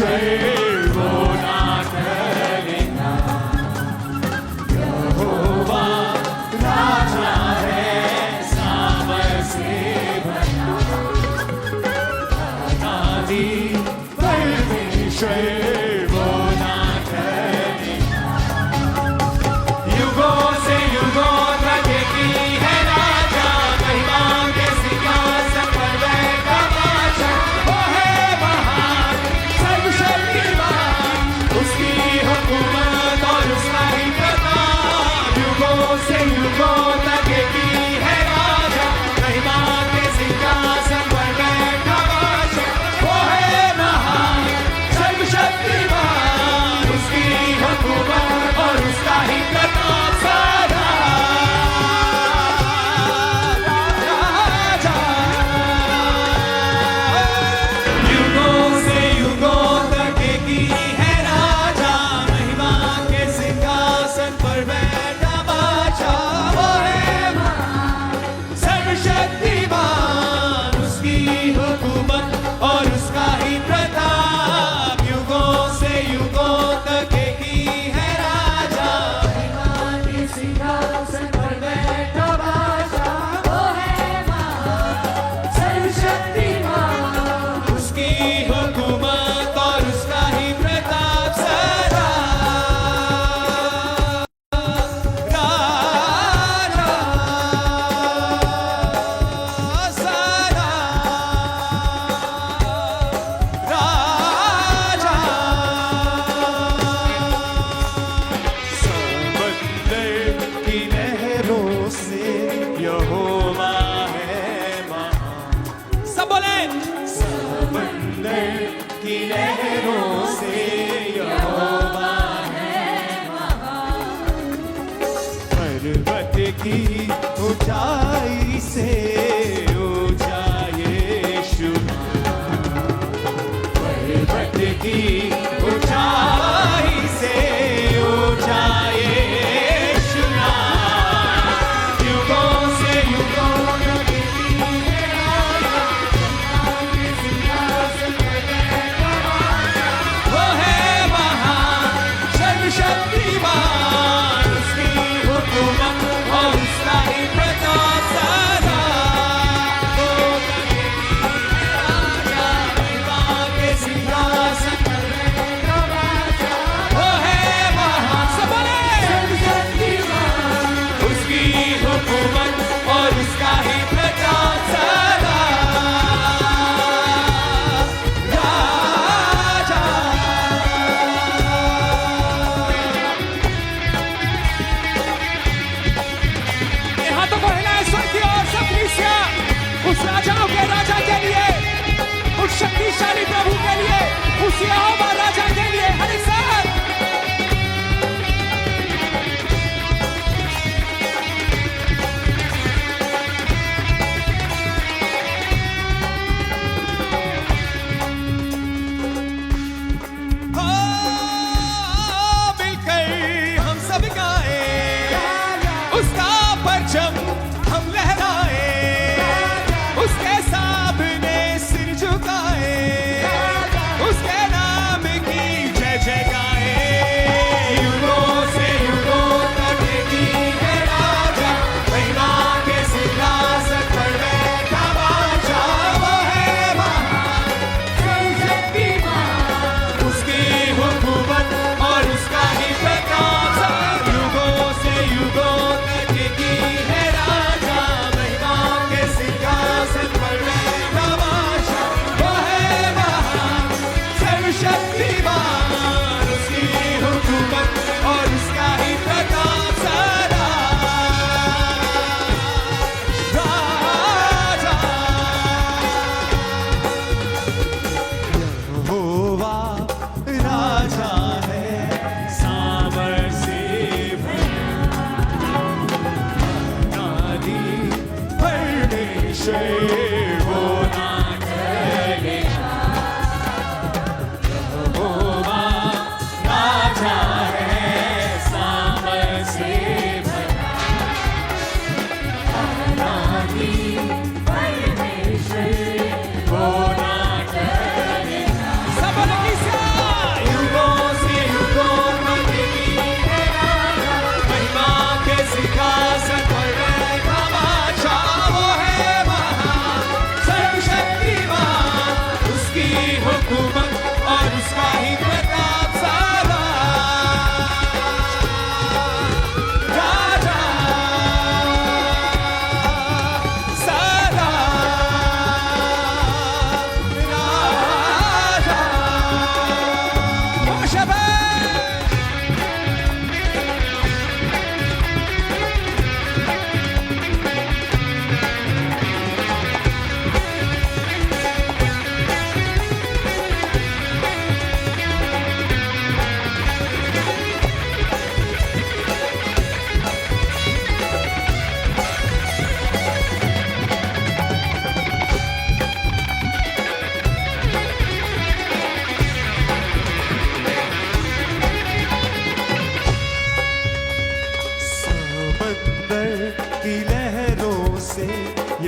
परमेश्वर वो ना टलेगा। यहोवा राजा है सामर्थ्य से भरा, आदि परमेश्वर वो ना टलेगा। युगों से युगों तक की है राजा, महिमा के सिंहासन पर बैठा बादशाह। वो है महान सर्वशक्तिमान, उसकी हुकूमत और उसका ही प्रताप। युगों से युगों तक की है राजा, महिमा के सिंहासन पर बैठा बादशाह। वो है महान सर्वशक्तिमान, उसकी हुकूमत और उसका ही प्रताप। सारा राजा युगों से युगों तक की है राजा, महिमा के सिंहासन पर बैठा बादशाह। वो है महान सर्वशक्तिमान, उसकी हुकूमत और उसका ही प्रताप। युगों से युगों तक की है राजा, महिमा के सिंहासन पर बैठा बादशाह। वो है महान सर्वशक्तिमान, उसकी हुकूमत और उसका ही प्रताप। सदा राजा, सदा राजा। समंदर की लहरों से यहोवा है महान। सब बोले, समंदर की लहरों से यहोवा है महान। पर्वत की ऊंचाई से ऊंचा यीशु, पर्वत की ऊंचाई से ऊंचा यीशु। युगों से युगों तक की है राजा, के सिंहासन पर बैठा बादशाह। वो है महान सर्वशक्तिमान, उसकी हुकूमत और उसका ही प्रताप। सदा महिमा के सिंहासन पर बैठा बादशाह। वो है महान, सब बोले, उसकी हुकूमत और उसका ही प्रताप। सदा राजा। ये हाथों को हिलाएं स्वर की ओर सब कलीसिया, उस राजाओं के राजा के लिए, उस शक्तिशाली प्रभु के लिए, उस यहोवा राजा के लिए। हर एक साथ मिलकर हम सब गाए, उसका परचम हम लहराए, उसके सामने सिर झुकाए, उसके नाम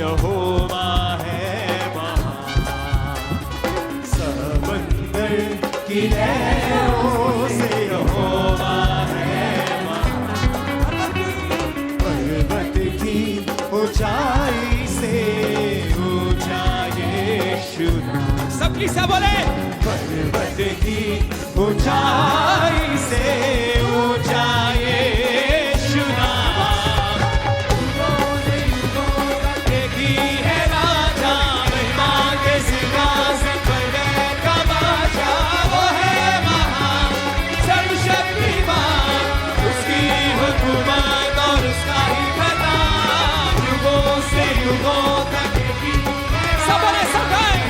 यहोवा है महान। समंदर की लहरों से यहोवा है महान। पर्वत की ऊंचाई से ऊंचा यीशु। सबकी सब बोले, पर्वत की ऊंचाई से ऊंचा यीशु नाम। एक ही है राजा, महिमा के सिंहासन पर बैठा बादशाह। वो है महान, सर्वशक्तिमान, उसकी हुकूमत और उसका ही प्रताप युगों से युगों तक। सब बोले, सब गाएं।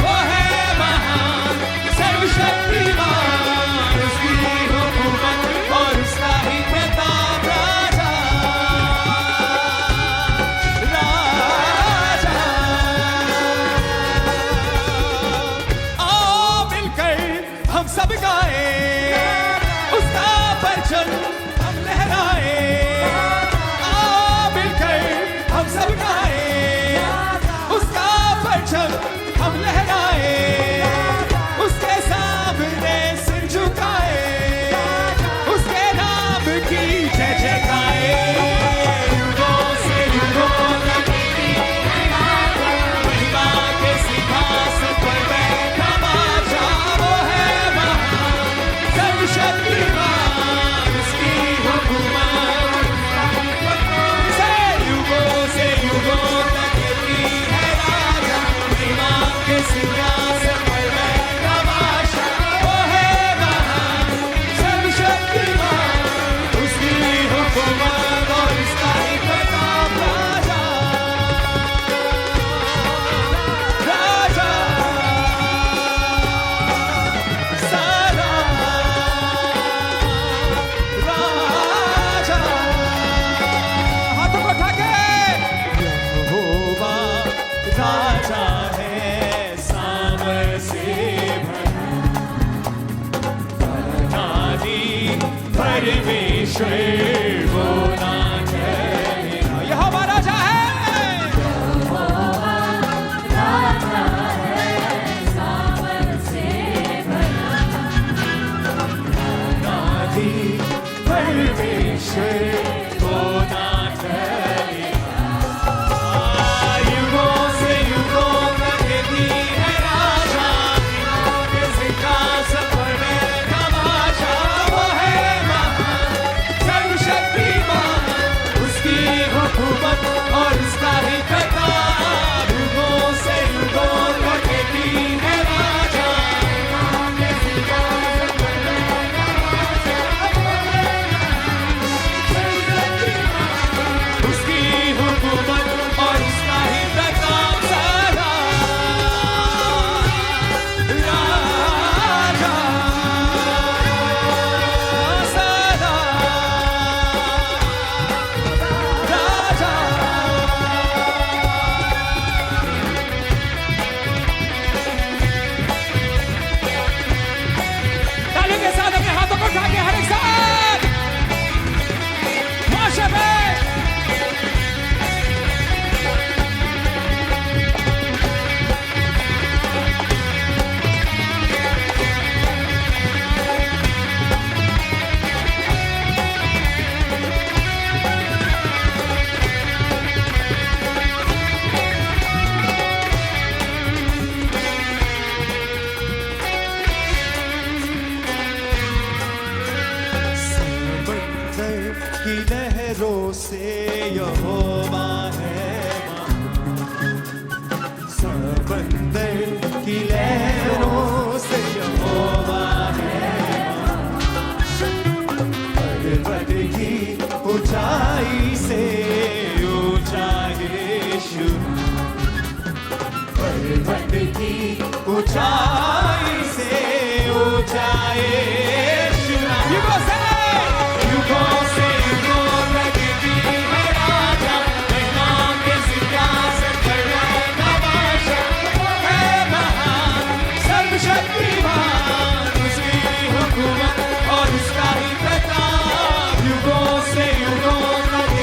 वो है महान, सर्वशक्तिमान, उसकी हुकूमत और उसका ही प्रताप। राजा राजा। आओ मिलकर हम सब गाएं, उसका परचम हम लहराएं। आओ मिलकर हम सब गाएं, उसका परचम हम लहराएं। उसके सामने सिर झुकाएं, उसके नाम की जय जयकाएं। युगों से युगों तक महिमा के सिंहासन पर बैठा बादशाह। वो है महान, सर्वशक्तिमान, उसकी हुकूमत से युगों तक की है राजा। महिमा के सिंहासन पर बैठा बादशाह। वो है महान, सर्वशक्तिमान, उसकी हुकूमत और उसका ही प्रताप। राजा राजा सदा राजा। हाथों को उठा के, यहोवा राजा है सामर से भरा। परमेश्वर वो ना ठहरेगा। यहोवा राजा है, परमेश्वर वो ना ठहरेगा। युगों से युगों तक की है राजा, के सिंहासन पर बैठा बादशाह। वो है महान, सर्वशक्तिमान, उसकी हुकूमत और उसका ही प्रताप। युगों से युगों तक की है राजा, के सिंहासन पर बैठा बादशाह। उसकी हुकूमत और उसका ही प्रताप। सदा राजा सदा राजा। तालियों के साथ अपने हाथों को उठा के हर एक साथ माशाअल्लाह। समंदर की लहरों से यहोवा है महान। समंदर की लहरों से यहोवा है महान। पर्वत की ऊंचाई से ऊंचा यीशु। पर्वत की ऊंचाई से ऊंचा यीशु। युगों से युगों तक की है राजा, महिमा के सिंहासन पर बैठा बादशाह। वो है महान, सर्वशक्तिमान, उसकी हुकूमत और उसका ही प्रताप। युगों से युगों तक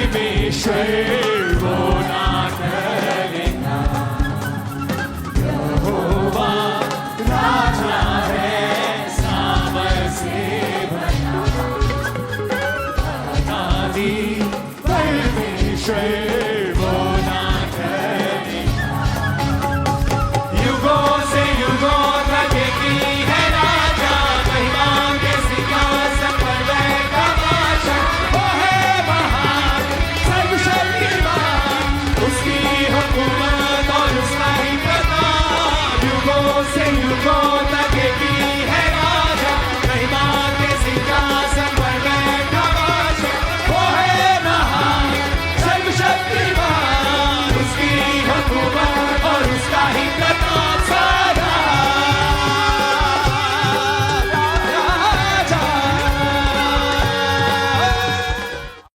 परमेश्वर वो ना करेगा। यहोवा राजा है सामर्थ से भरा, अनादि परमेश्वर